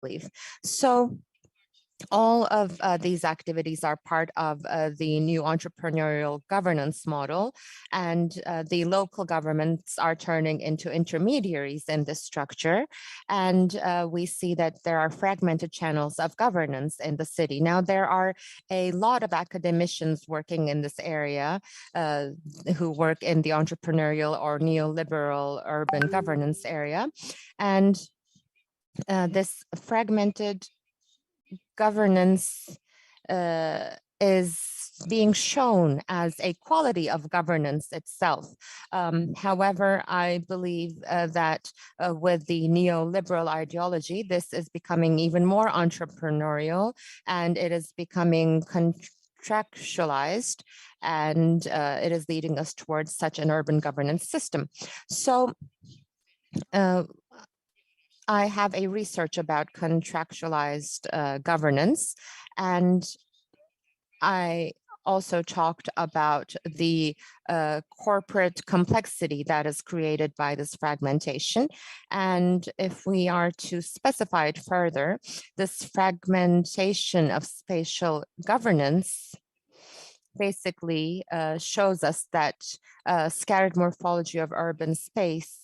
believe. So all of these activities are part of the new entrepreneurial governance model, and the local governments are turning into intermediaries in this structure. And we see that there are fragmented channels of governance in the city. Now, there are a lot of academicians working in this area who work in the entrepreneurial or neoliberal urban governance area. And this fragmented governance is being shown as a quality of governance itself. However, I believe that with the neoliberal ideology, this is becoming even more entrepreneurial, and it is becoming contractualized, and it is leading us towards such an urban governance system. So I have a research about contractualized governance, and I also talked about the corporate complexity that is created by this fragmentation. And if we are to specify it further, this fragmentation of spatial governance basically shows us that scattered morphology of urban space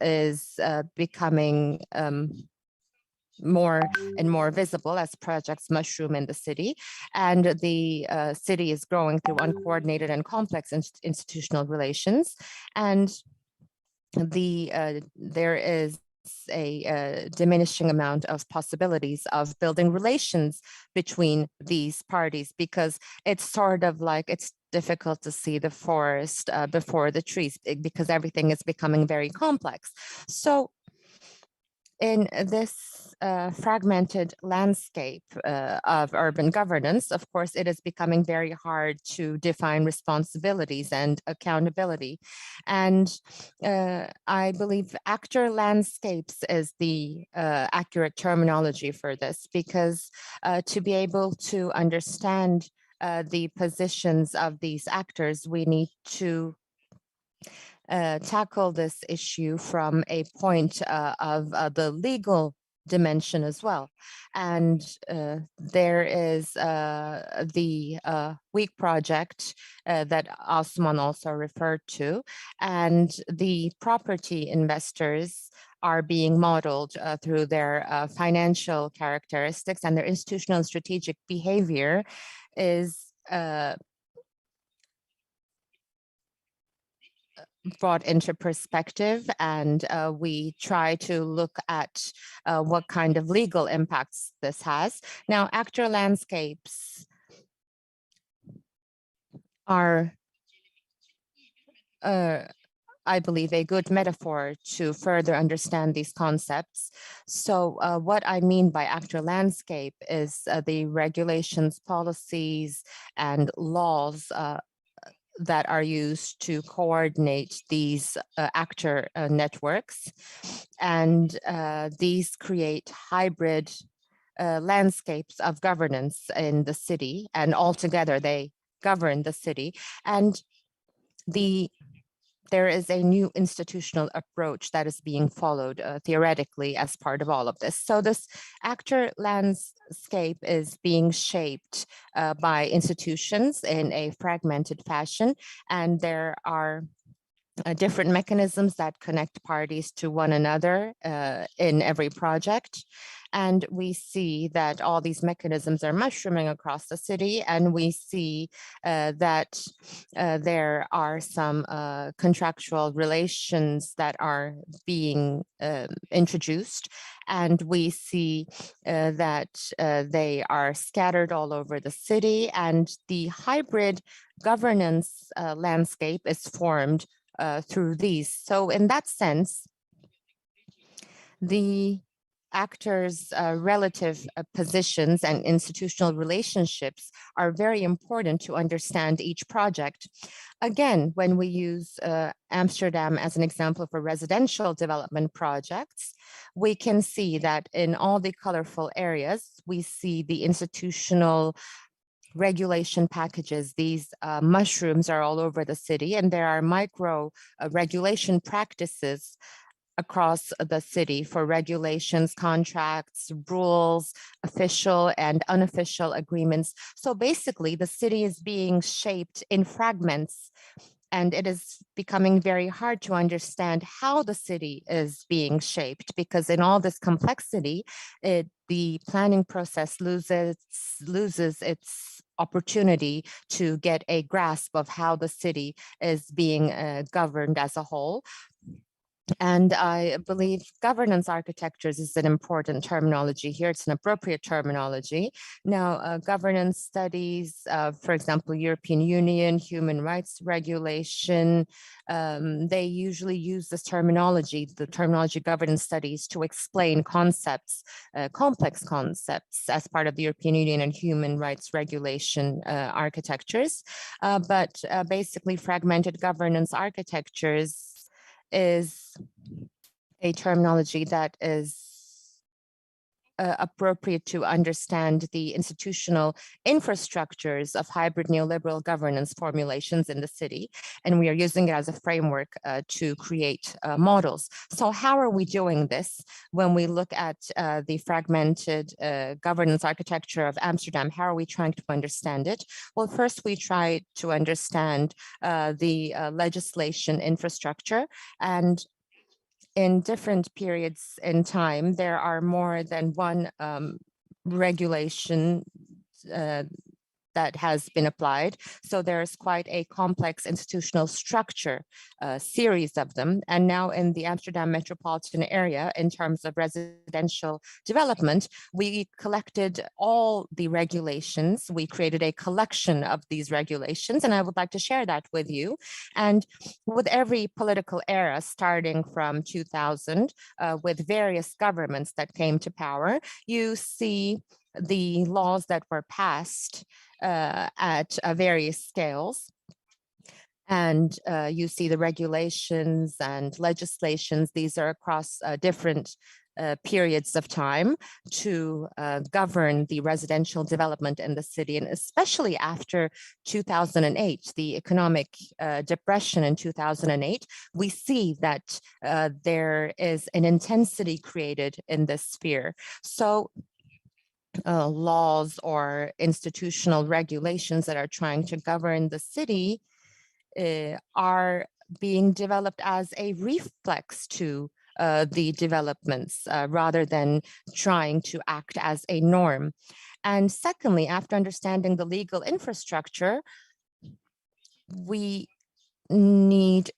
is becoming more and more visible as projects mushroom in the city, and the city is growing through uncoordinated and complex institutional relations, and there is a diminishing amount of possibilities of building relations between these parties, because it's sort of like it's difficult to see the forest before the trees, because everything is becoming very complex. So in this fragmented landscape of urban governance, of course, it is becoming very hard to define responsibilities and accountability. And I believe actor landscapes is the accurate terminology for this, because to be able to understand the positions of these actors, we need to tackle this issue from a point of the legal dimension as well. And there is the WEEK project that Osman also referred to, and the property investors are being modeled through their financial characteristics, and their institutional and strategic behavior is brought into perspective, and we try to look at what kind of legal impacts this has. Now, actor landscapes are, I believe, a good metaphor to further understand these concepts. So what I mean by actor landscape is the regulations, policies, and laws that are used to coordinate these actor networks. And these create hybrid landscapes of governance in the city, and altogether they govern the city. And there is a new institutional approach that is being followed theoretically as part of all of this. So this actor landscape is being shaped by institutions in a fragmented fashion, and there are different mechanisms that connect parties to one another in every project. And we see that all these mechanisms are mushrooming across the city, and we see that there are some contractual relations that are being introduced, and we see that they are scattered all over the city, and the hybrid governance landscape is formed through these. So in that sense, the actors' relative positions and institutional relationships are very important to understand each project. Again, when we use Amsterdam as an example for residential development projects, we can see that in all the colorful areas, we see the institutional regulation packages. These mushrooms are all over the city, and there are micro regulation practices across the city for regulations, contracts, rules, official and unofficial agreements. So basically, the city is being shaped in fragments, and it is becoming very hard to understand how the city is being shaped, because in all this complexity, the planning process loses its opportunity to get a grasp of how the city is being governed as a whole. And I believe governance architectures is an important terminology here. It's an appropriate terminology. Now, governance studies, for example, European Union, human rights regulation, they usually use this terminology, the terminology governance studies, to explain concepts, complex concepts as part of the European Union and human rights regulation architectures. But basically, fragmented governance architectures is a terminology that is appropriate to understand the institutional infrastructures of hybrid neoliberal governance formulations in the city. And we are using it as a framework to create models. So how are we doing this? When we look at the fragmented governance architecture of Amsterdam, how are we trying to understand it? Well, first we try to understand the legislation infrastructure, and in different periods in time, there are more than one regulation that has been applied. So there's quite a complex institutional structure, series of them. And now in the Amsterdam metropolitan area, in terms of residential development, we collected all the regulations. We created a collection of these regulations, and I would like to share that with you. And with every political era, starting from 2000, with various governments that came to power, you see the laws that were passed at various scales. And you see the regulations and legislations. These are across different periods of time to govern the residential development in the city. And especially after 2008, the economic depression in 2008, we see that there is an intensity created in this sphere. So laws or institutional regulations that are trying to govern the city are being developed as a reflex to the developments rather than trying to act as a norm. And secondly, after understanding the legal infrastructure, we need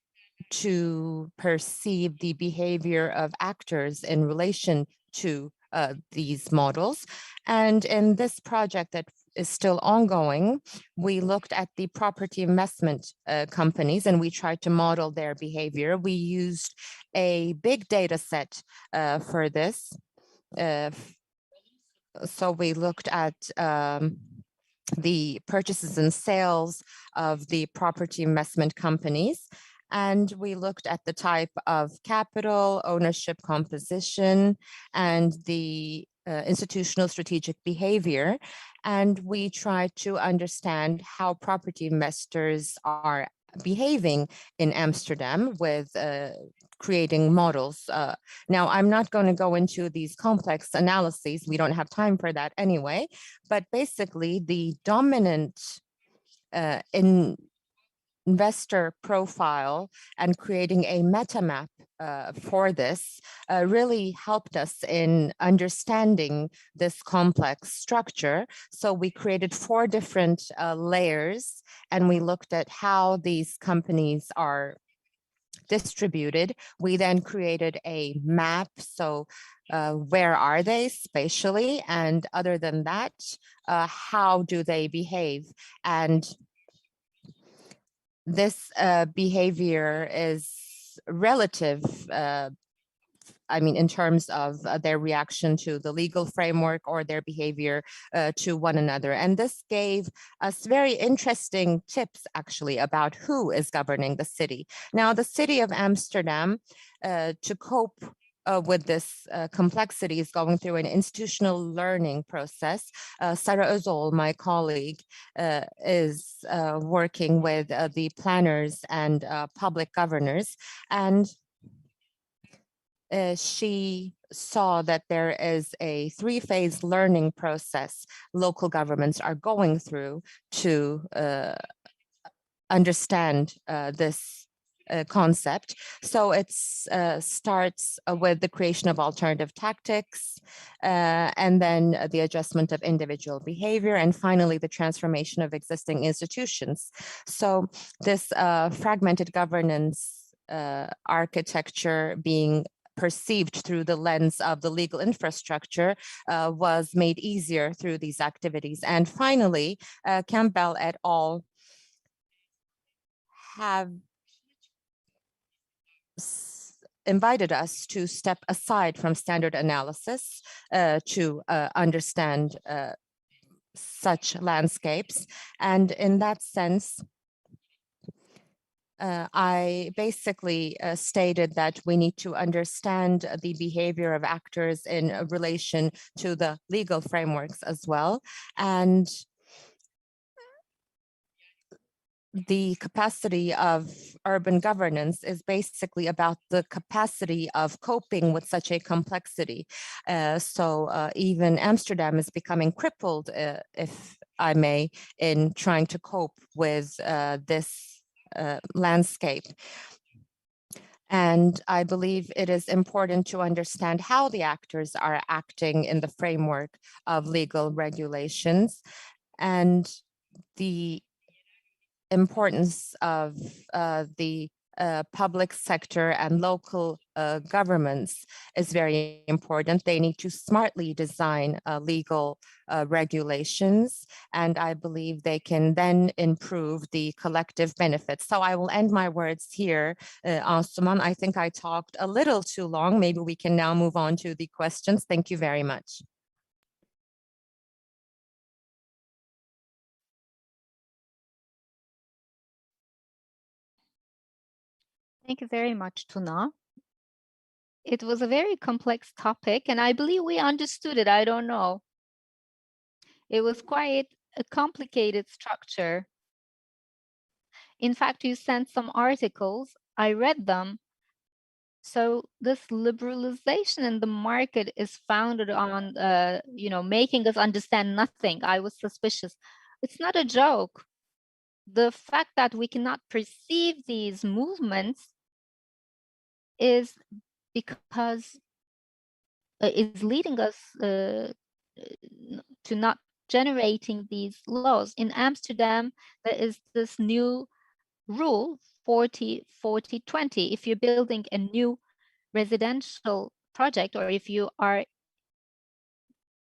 to perceive the behavior of actors in relation to these models. And in this project that is still ongoing, we looked at the property investment companies, and we tried to model their behavior. We used a big data set for this. So we looked at the purchases and sales of the property investment companies. And we looked at the type of capital, ownership composition, and the institutional strategic behavior. And we tried to understand how property investors are behaving in Amsterdam with creating models. Now, I'm not going to go into these complex analyses. We don't have time for that anyway. But basically, the dominant investor profile and creating a meta map for this really helped us in understanding this complex structure. So we created 4 different layers, and we looked at how these companies are distributed. We then created a map. So where are they spatially? And other than that, how do they behave? And this behavior is relative, I mean, in terms of their reaction to the legal framework or their behavior to one another. And this gave us very interesting tips, actually, about who is governing the city. Now, the city of Amsterdam, to cope with this complexity, is going through an institutional learning process. Sarah Özol, my colleague, is working with the planners and public governors. And she saw that there is a three-phase learning process local governments are going through to understand this concept. So it starts with the creation of alternative tactics, and then the adjustment of individual behavior, and finally the transformation of existing institutions. So this fragmented governance architecture being perceived through the lens of the legal infrastructure was made easier through these activities. And finally, Campbell et al. Have invited us to step aside from standard analysis to understand such landscapes. And in that sense, I basically stated that we need to understand the behavior of actors in relation to the legal frameworks as well. And the capacity of urban governance is basically about the capacity of coping with such a complexity. So even Amsterdam is becoming crippled, if I may, in trying to cope with this landscape. And I believe it is important to understand how the actors are acting in the framework of legal regulations, and the importance of the public sector and local governments is very important. They need to smartly design legal regulations, and I believe they can then improve the collective benefits. So I will end my words here, Asuman. I think I talked a little too long. Maybe we can now move on to the questions. Thank you very much. Thank you very much, Tuna. It was a very complex topic, and I believe we understood it. I don't know. It was quite a complicated structure. In fact, you sent some articles. I read them. So this liberalization in the market is founded on, making us understand nothing. I was suspicious. It's not a joke. The fact that we cannot perceive these movements is because is leading us to not generating these laws. In Amsterdam, there is this new rule 40-40-20. If you're building a new residential project, or if you are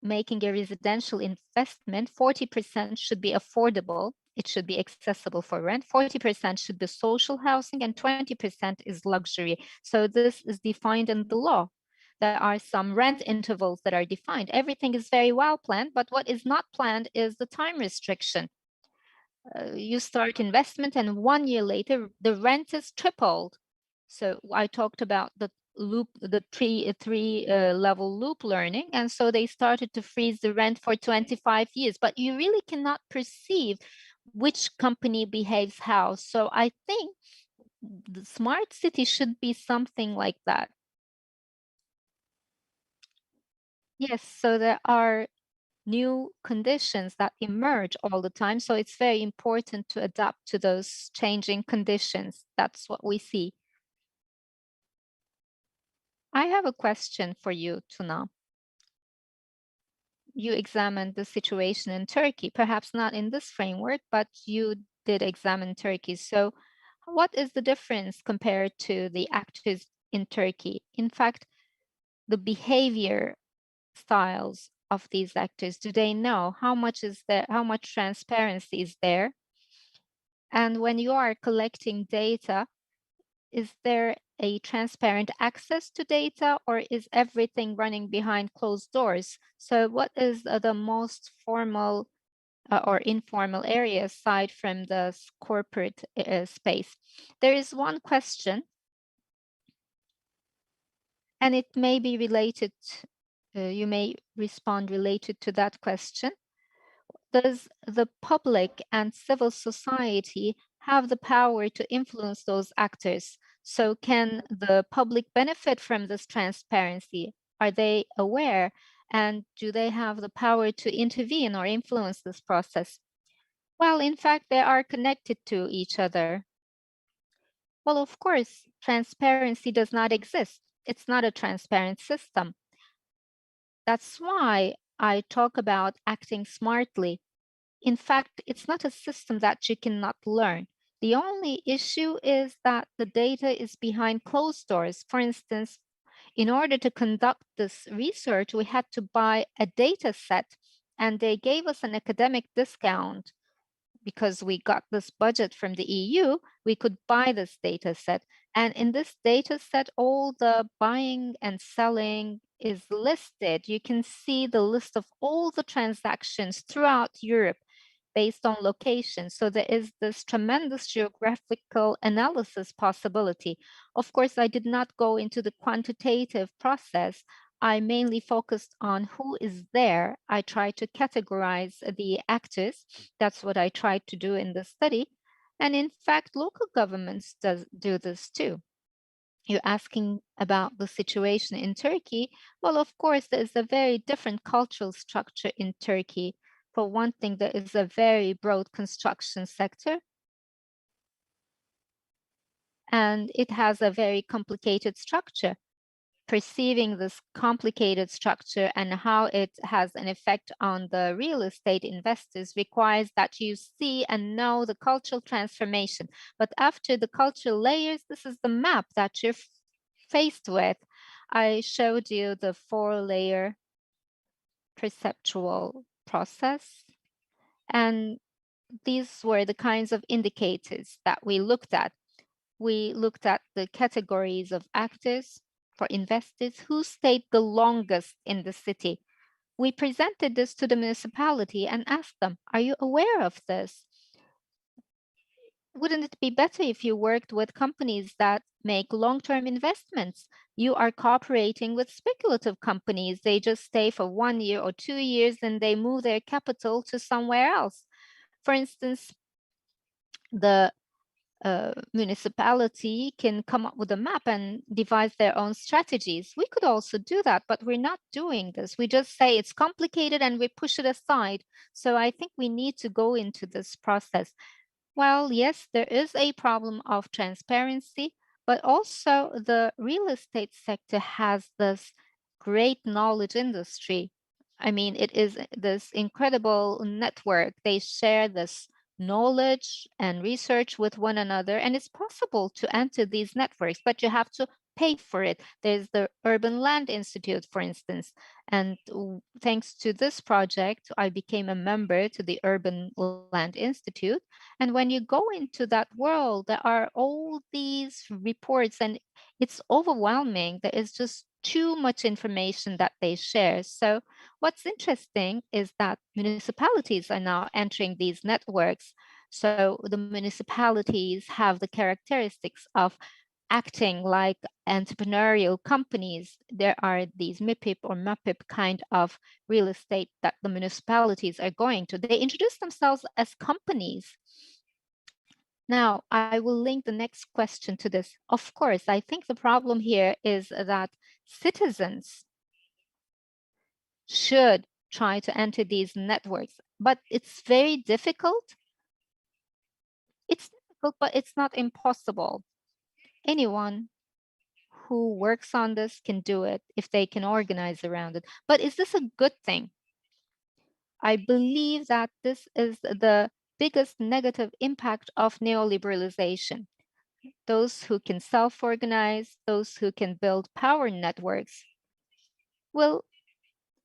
making a residential investment, 40% should be affordable. It should be accessible for rent. 40% should be social housing, and 20% is luxury. So this is defined in the law. There are some rent intervals that are defined. Everything is very well planned, but what is not planned is the time restriction. You start investment, and 1 year later, the rent is tripled. So I talked about the loop, the three level loop learning, and so they started to freeze the rent for 25 years. But you really cannot perceive which company behaves how. So I think the smart city should be something like that. Yes, so there are new conditions that emerge all the time. So it's very important to adapt to those changing conditions. That's what we see. I have a question for you, Tuna. You examined the situation in Turkey, perhaps not in this framework, but you did examine Turkey. So what is the difference compared to the actors in Turkey? In fact, the behavior styles of these actors, do they know how much is there, how much transparency is there? And when you are collecting data, is there a transparent access to data, or is everything running behind closed doors? So what is the most formal or informal area aside from the corporate space? There is one question, and it may be related, you may respond related to that question. Does the public and civil society have the power to influence those actors? So can the public benefit from this transparency? Are they aware? And do they have the power to intervene or influence this process? Well, in fact, they are connected to each other. Well, of course, transparency does not exist. It's not a transparent system. That's why I talk about acting smartly. In fact, it's not a system that you cannot learn. The only issue is that the data is behind closed doors. For instance, in order to conduct this research, we had to buy a data set, and they gave us an academic discount because we got this budget from the EU. We could buy this data set. And in this data set, all the buying and selling is listed. You can see the list of all the transactions throughout Europe based on location. So there is this tremendous geographical analysis possibility. Of course, I did not go into the quantitative process. I mainly focused on who is there. I tried to categorize the actors. That's what I tried to do in the study. And in fact, local governments do this too. You're asking about the situation in Turkey. Well, of course, there is a very different cultural structure in Turkey. For one thing, there is a very broad construction sector, and it has a very complicated structure. Perceiving this complicated structure and how it has an effect on the real estate investors requires that you see and know the cultural transformation. But after the cultural layers, this is the map that you're faced with. I showed you the 4-layer perceptual process, and these were the kinds of indicators that we looked at. We looked at the categories of actors for investors who stayed the longest in the city. We presented this to the municipality and asked them, are you aware of this? Wouldn't it be better if you worked with companies that make long-term investments? You are cooperating with speculative companies. They just stay for 1 year or 2 years and they move their capital to somewhere else. For instance, the municipality can come up with a map and devise their own strategies. We could also do that, but we're not doing this. We just say it's complicated and we push it aside. So I think we need to go into this process. Well, yes, there is a problem of transparency, but also the real estate sector has this great knowledge industry. I mean, it is this incredible network. They share this knowledge and research with one another, and it's possible to enter these networks, but you have to pay for it. There's the Urban Land Institute, for instance, and thanks to this project, I became a member to the Urban Land Institute. And when you go into that world, there are all these reports, and it's overwhelming. There is just too much information that they share. So what's interesting is that municipalities are now entering these networks. So the municipalities have the characteristics of acting like entrepreneurial companies. There are these MIPIP or MAPIP kind of real estate that the municipalities are going to. They introduce themselves as companies. Now, I will link the next question to this. Of course, I think the problem here is that citizens should try to enter these networks, but it's very difficult. It's difficult, but it's not impossible. Anyone who works on this can do it if they can organize around it. But is this a good thing? I believe that this is the biggest negative impact of neoliberalization. Those who can self-organize, those who can build power networks will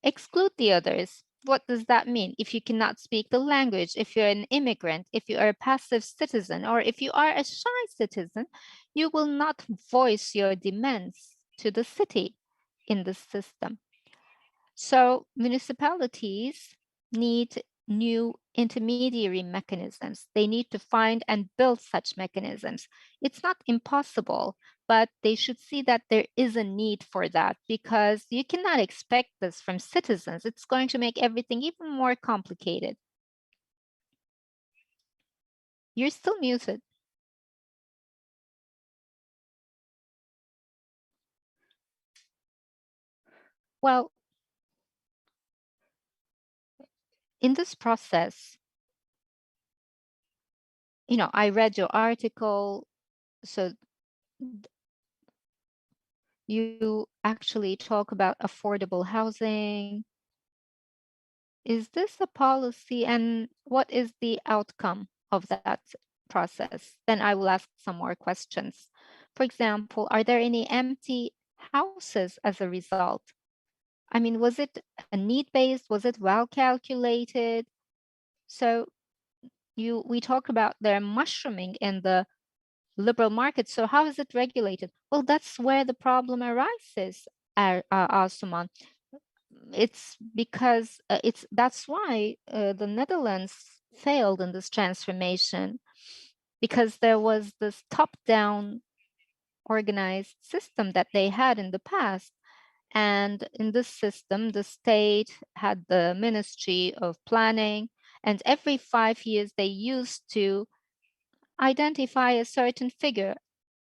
exclude the others. What does that mean? If you cannot speak the language, if you're an immigrant, if you are a passive citizen, or if you are a shy citizen, you will not voice your demands to the city in the system. So municipalities need new intermediary mechanisms. They need to find and build such mechanisms. It's not impossible, but they should see that there is a need for that because you cannot expect this from citizens. It's going to make everything even more complicated. You're still muted. Well, in this process, I read your article, so you actually talk about affordable housing. Is this a policy, and what is the outcome of that process? Then I will ask some more questions. For example, are there any empty houses as a result? I mean, was it a need-based? Was it well calculated? So we talk about their mushrooming in the liberal market. So how is it regulated? Well, that's where the problem arises, Asuman. It's because that's why the Netherlands failed in this transformation, because there was this top-down organized system that they had in the past. And in this system, the state had the Ministry of Planning, and every 5 years they used to identify a certain figure.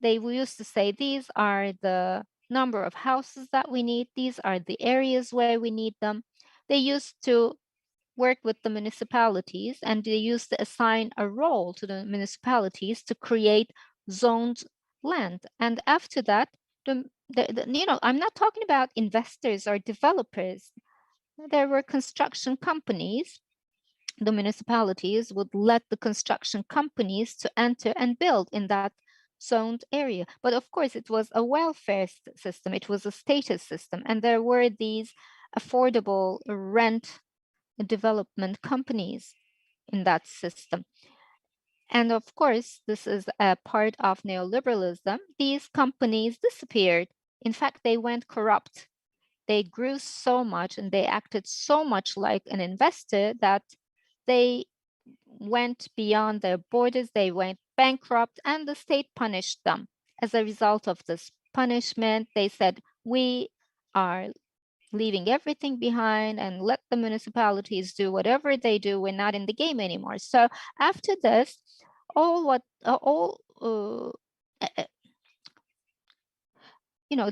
They used to say, these are the number of houses that we need. These are the areas where we need them. They used to work with the municipalities, and they used to assign a role to the municipalities to create zoned land. And after that, I'm not talking about investors or developers. There were construction companies. The municipalities would let the construction companies to enter and build in that zoned area. But of course, it was a welfare system. It was a status system. And there were these affordable rent development companies in that system. And of course, this is a part of neoliberalism. These companies disappeared. In fact, they went corrupt. They grew so much and they acted so much like an investor that they went beyond their borders. They went bankrupt, and the state punished them. As a result of this punishment, they said, we are leaving everything behind and let the municipalities do whatever they do. We're not in the game anymore. So after this,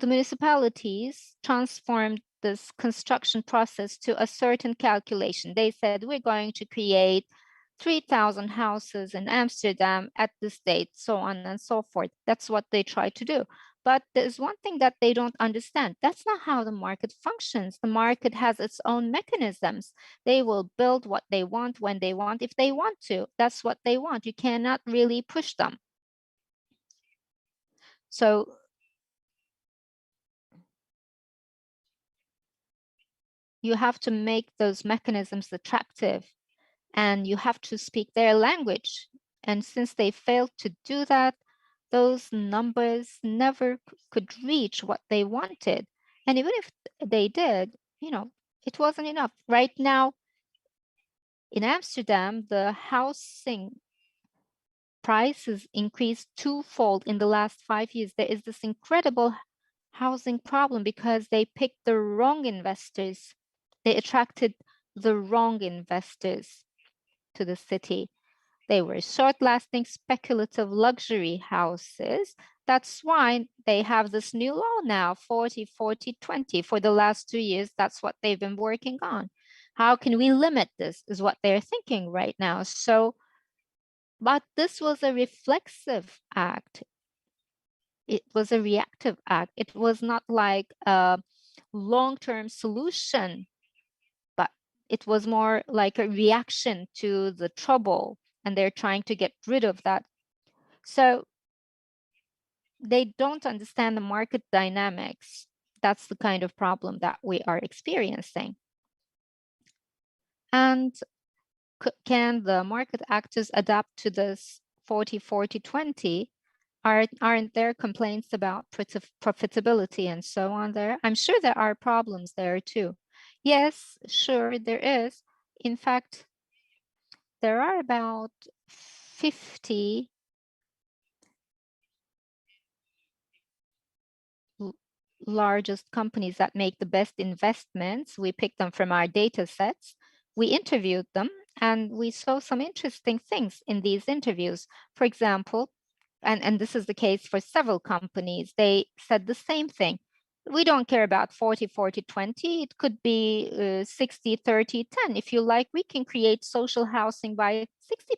the municipalities transformed this construction process to a certain calculation. They said, we're going to create 3,000 houses in Amsterdam at this date, so on and so forth. That's what they try to do. But there's one thing that they don't understand. That's not how the market functions. The market has its own mechanisms. They will build what they want, when they want, if they want to. That's what they want. You cannot really push them. So you have to make those mechanisms attractive, and you have to speak their language. And since they failed to do that, those numbers never could reach what they wanted. And even if they did, it wasn't enough. Right now, in Amsterdam, the housing prices increased twofold in the last 5 years. There is this incredible housing problem because they picked the wrong investors. They attracted the wrong investors to the city. They were short-lasting, speculative luxury houses. That's why they have this new law now, 40-40-20. For the last 2 years, that's what they've been working on. How can we limit this is what they're thinking right now. So, but this was a reflexive act. It was a reactive act. It was not like a long-term solution, but it was more like a reaction to the trouble, and they're trying to get rid of that. So they don't understand the market dynamics. That's the kind of problem that we are experiencing. And can the market actors adapt to this 40-40-20? Aren't there complaints about profitability and so on there? I'm sure there are problems there too. Yes, sure, there is. In fact, there are about 50 largest companies that make the best investments. We picked them from our data sets. We interviewed them, and we saw some interesting things in these interviews. For example, and this is the case for several companies, they said the same thing. We don't care about 40, 40, 20. It could be 60, 30, 10. If you like, we can create social housing by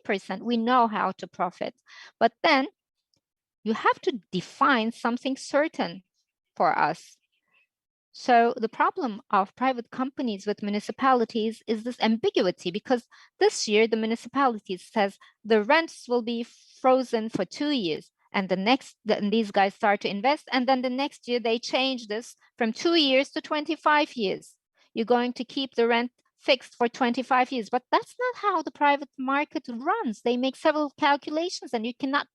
60%. We know how to profit. But then you have to define something certain for us. So the problem of private companies with municipalities is this ambiguity, because this year the municipality says the rents will be frozen for 2 years. And these guys start to invest. And then the next year they change this from 2 years to 25 years. You're going to keep the rent fixed for 25 years. But that's not how the private market runs. They make several calculations and you cannot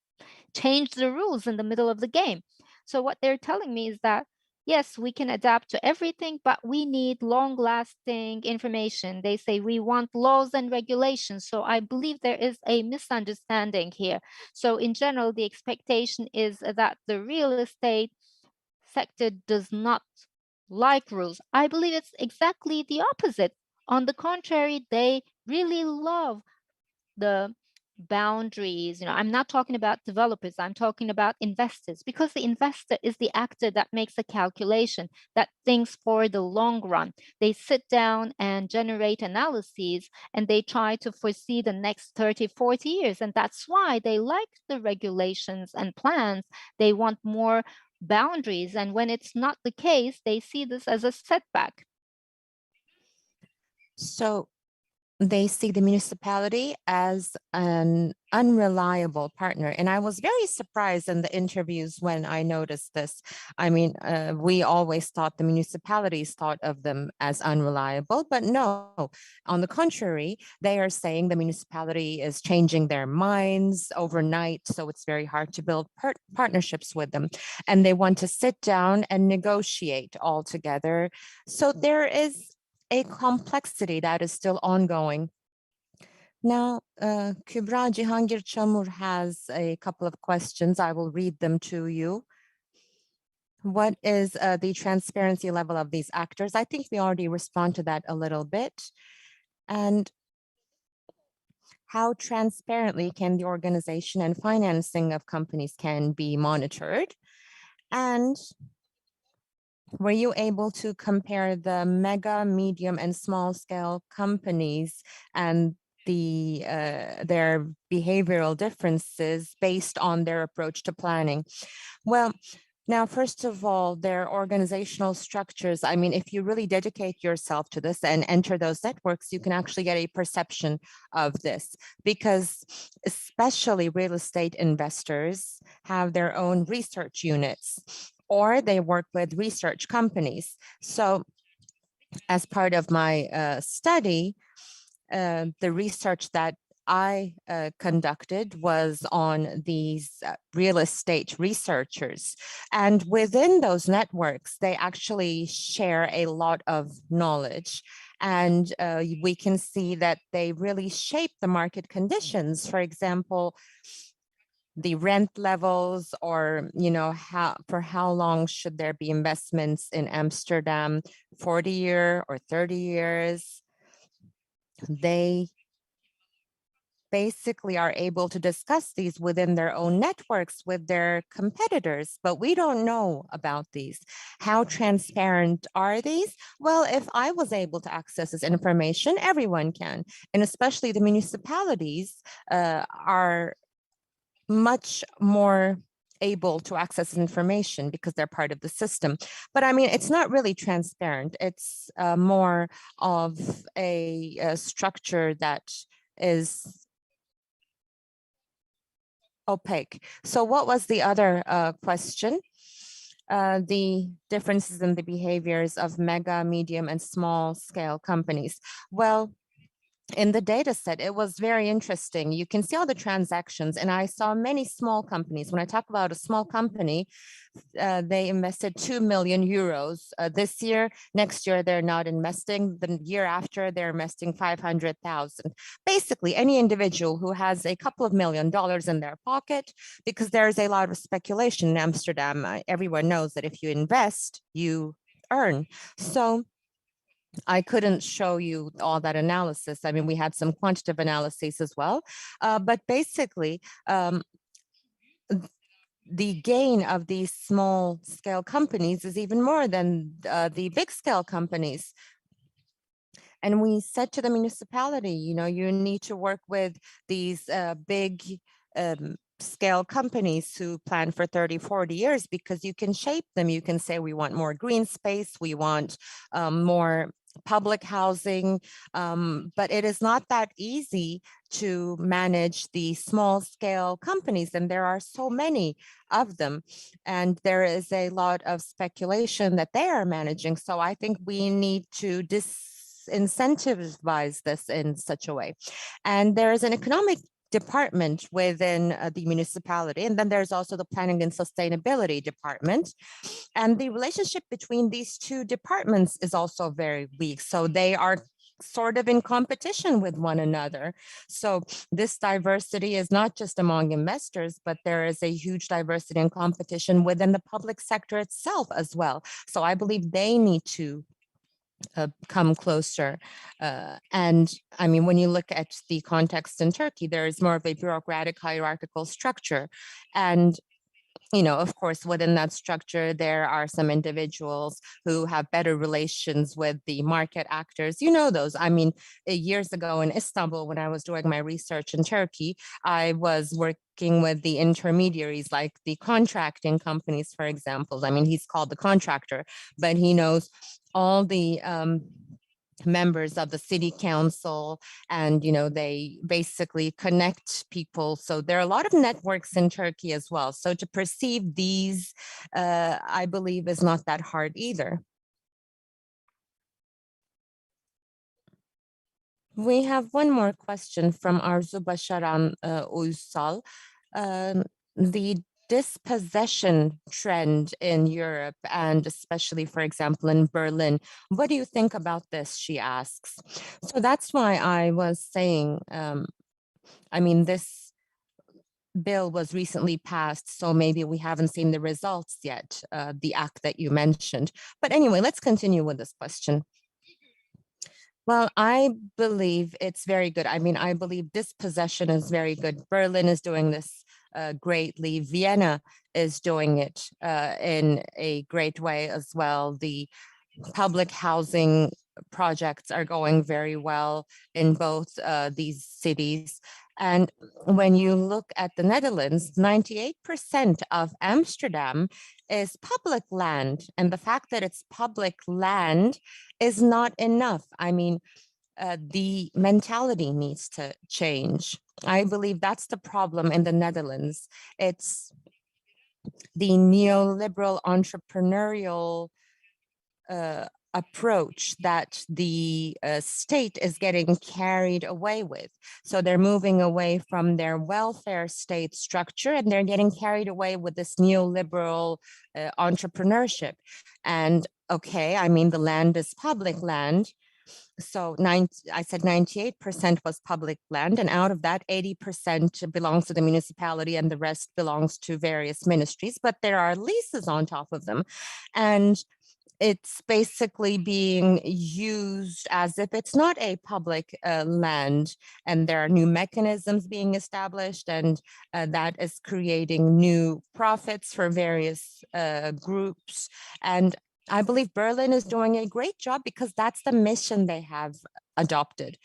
change the rules in the middle of the game. So what they're telling me is that, yes, we can adapt to everything, but we need long-lasting information. They say we want laws and regulations. So I believe there is a misunderstanding here. So in general, the expectation is that the real estate sector does not like rules. I believe it's exactly the opposite. On the contrary, they really love the boundaries. I'm not talking about developers, I'm talking about investors, because the investor is the actor that makes a calculation, that thinks for the long run. They sit down and generate analyses and they try to foresee the next 30, 40 years. And that's why they like the regulations and plans. They want more boundaries. And when it's not the case, they see this as a setback. So they see the municipality as an unreliable partner. And I was very surprised in the interviews when I noticed this. I mean, we always thought the municipalities thought of them as unreliable, but no, on the contrary, they are saying the municipality is changing their minds overnight. So it's very hard to build partnerships with them. And they want to sit down and negotiate all together. So there is a complexity that is still ongoing. Now, Kübra Cihangir Çamur has a couple of questions. I will read them to you. What is the transparency level of these actors? I think we already respond to that a little bit. And how transparently can the organization and financing of companies can be monitored? And were you able to compare the mega, medium, and small scale companies and their behavioral differences based on their approach to planning? Well, now, first of all, their organizational structures. I mean, if you really dedicate yourself to this and enter those networks, you can actually get a perception of this, because especially real estate investors have their own research units, or they work with research companies. So as part of my study, the research that I conducted was on these real estate researchers. And within those networks, they actually share a lot of knowledge. And we can see that they really shape the market conditions. For example, the rent levels, or for how long should there be investments in Amsterdam, 40 year or 30 years. They basically are able to discuss these within their own networks with their competitors, but we don't know about these. How transparent are these? Well, if I was able to access this information, everyone can, and especially the municipalities are much more able to access information because they're part of the system. But I mean, it's not really transparent. It's more of a structure that is opaque. So what was the other question? The differences in the behaviors of mega, medium, and small scale companies. Well, in the data set, it was very interesting. You can see all the transactions, and I saw many small companies. When I talk about a small company, they invested 2 million euros this year. Next year, they're not investing. The year after, they're investing 500,000. Basically, any individual who has a couple of $1 million in their pocket, because there's a lot of speculation in Amsterdam. Everyone knows that if you invest, you earn. So I couldn't show you all that analysis. I mean, we had some quantitative analysis as well, but basically, the gain of these small scale companies is even more than the big scale companies. And we said to the municipality, you know, you need to work with these big scale companies who plan for 30, 40 years, because you can shape them. You can say, we want more green space, we want more public housing, but it is not that easy to manage the small scale companies, and there are so many of them, and there is a lot of speculation that they are managing. So I think we need to incentivize this in such a way. And there is an economic department within the municipality, and then there's also the planning and sustainability department, and the relationship between these two departments is also very weak. So they are sort of in competition with one another. So this diversity is not just among investors, but there is a huge diversity and competition within the public sector itself as well. So I believe they need to come closer. And I mean, when you look at the context in Turkey, there is more of a bureaucratic hierarchical structure. And you know, of course, within that structure, there are some individuals who have better relations with the market actors. You know those. I mean, years ago in Istanbul, when I was doing my research in Turkey, I was working with the intermediaries, like the contracting companies, for example. I mean, he's called the contractor, but he knows all the members of the city council, and you know, they basically connect people. So there are a lot of networks in Turkey as well. So to perceive these, I believe, is not that hard either. We have one more question from Arzu Basharan Uysal. The dispossession trend in Europe, and especially, for example, in Berlin. What do you think about this? She asks. So that's why I was saying, I mean, this bill was recently passed, so maybe we haven't seen the results yet, the act that you mentioned. But anyway, let's continue with this question. Well, I believe it's very good. I mean, I believe dispossession is very good. Berlin is doing this greatly. Vienna is doing it in a great way as well. The public housing projects are going very well in both these cities. And when you look at the Netherlands, 98% of Amsterdam is public land. And the fact that it's public land is not enough. I mean, the mentality needs to change. I believe that's the problem in the Netherlands. It's the neoliberal entrepreneurial approach that the state is getting carried away with. So they're moving away from their welfare state structure, and they're getting carried away with this neoliberal entrepreneurship. And okay, I mean, the land is public land. So I said 98% was public land, and out of that, 80% belongs to the municipality and the rest belongs to various ministries, but there are leases on top of them. And it's basically being used as if it's not a public land, and there are new mechanisms being established, and that is creating new profits for various groups. And I believe Berlin is doing a great job because that's the mission they have adopted.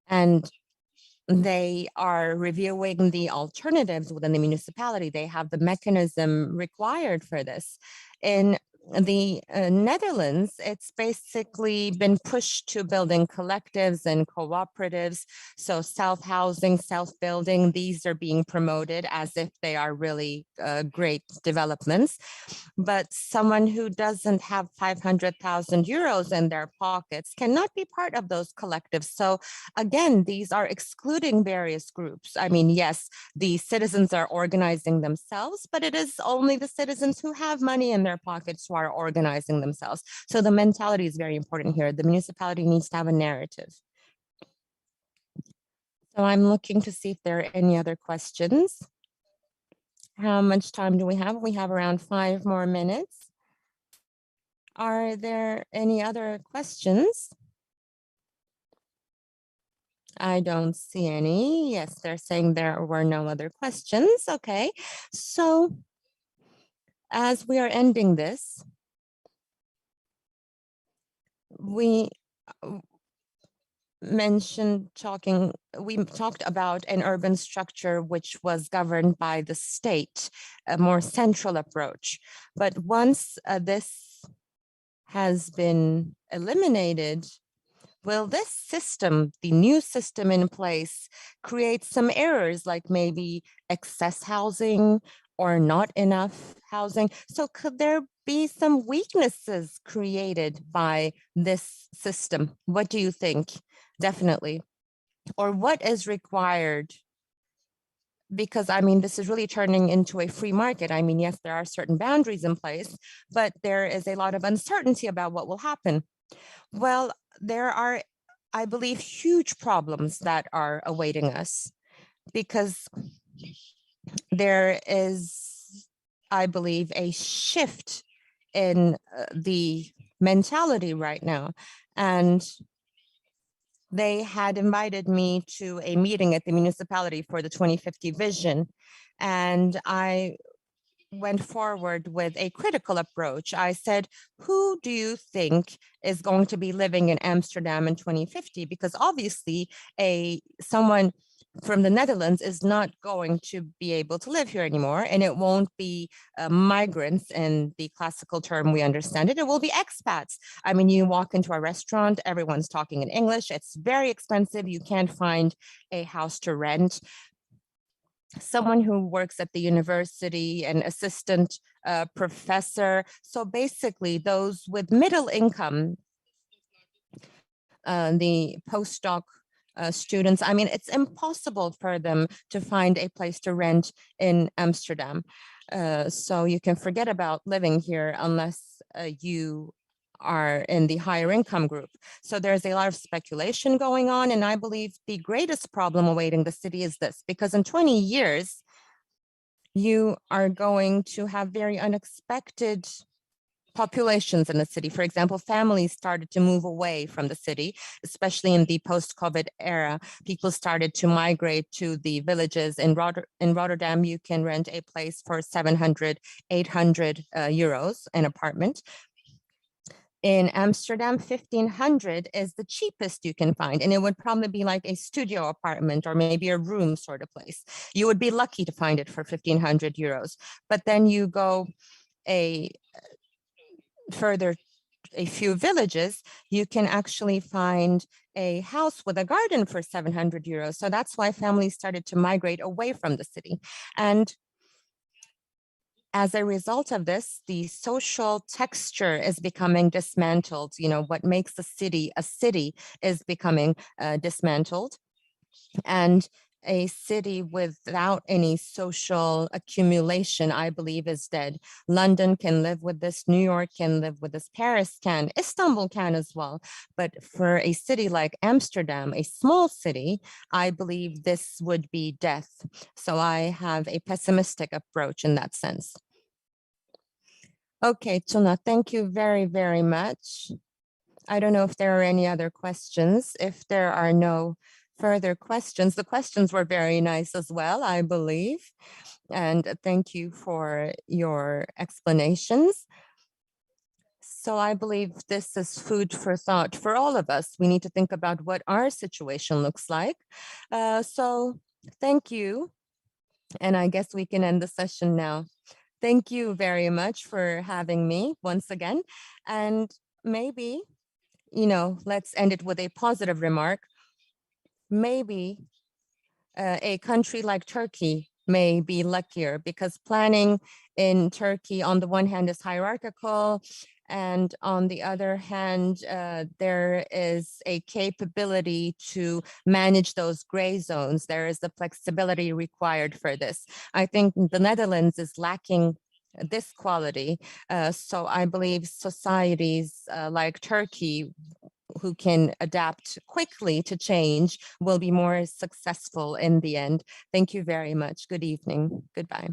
And they are reviewing the alternatives within the municipality. They have the mechanism required for this. In the Netherlands, it's basically been pushed to building collectives and cooperatives. So self-housing, self-building, these are being promoted as if they are really great developments. But someone who doesn't have 500,000 euros in their pockets cannot be part of those collectives. So again, these are excluding various groups. I mean, yes, the citizens are organizing themselves, but it is only the citizens who have money in their pockets who are organizing themselves. So the mentality is very important here. The municipality needs to have a narrative. So I'm looking to see if there are any other questions. How much time do we have? We have around 5 more minutes. Are there any other questions? I don't see any. Yes, they're saying there were no other questions. Okay, so as we are ending this, we we talked about an urban structure which was governed by the state, a more central approach. But once this has been eliminated, will this system, the new system in place, create some errors like maybe excess housing or not enough housing? So could there be some weaknesses created by this system? What do you think? Definitely. Or what is required? Because I mean, this is really turning into a free market. I mean, yes, there are certain boundaries in place, but there is a lot of uncertainty about what will happen. Well, there are, I believe, huge problems that are awaiting us because there is, I believe, a shift in the mentality right now. And they had invited me to a meeting at the municipality for the 2050 vision. And I went forward with a critical approach. I said, who do you think is going to be living in Amsterdam in 2050? Because obviously someone from the Netherlands is not going to be able to live here anymore, and it won't be migrants in the classical term we understand it. It will be expats. I mean, you walk into a restaurant, everyone's talking in English. It's very expensive. You can't find a house to rent. Someone who works at the university, an assistant professor. So basically those with middle income, the postdoc students, I mean, it's impossible for them to find a place to rent in Amsterdam. So you can forget about living here unless you are in the higher income group. So there's a lot of speculation going on. And I believe the greatest problem awaiting the city is this, because in 20 years, you are going to have very unexpected populations in the city. For example, families started to move away from the city, especially in the post-COVID era. People started to migrate to the villages. In Rotterdam, you can rent a place for 700, 800 euros, an apartment. In Amsterdam, 1,500 is the cheapest you can find. And it would probably be like a studio apartment or maybe a room sort of place. You would be lucky to find it for 1,500 euros. But then you go a further, a few villages, you can actually find a house with a garden for 700 euros. So that's why families started to migrate away from the city. And as a result of this, the social texture is becoming dismantled. You know, what makes a city is becoming dismantled. And a city without any social accumulation, I believe, is dead. London can live with this, New York can live with this, Paris can, Istanbul can as well. But for a city like Amsterdam, a small city, I believe this would be death. So I have a pessimistic approach in that sense. Okay, Tuna, thank you very, very much. I don't know if there are any other questions. If there are no further questions, the questions were very nice as well, I believe. And thank you for your explanations. So I believe this is food for thought for all of us. We need to think about what our situation looks like. So thank you. And I guess we can end the session now. Thank you very much for having me once again. And maybe, let's end it with a positive remark. Maybe a country like Turkey may be luckier because planning in Turkey, on the one hand, is hierarchical, and on the other hand, there is a capability to manage those gray zones. There is the flexibility required for this. I think the Netherlands is lacking this quality. So I believe societies like Turkey, who can adapt quickly to change, will be more successful in the end. Thank you very much. Good evening. Goodbye.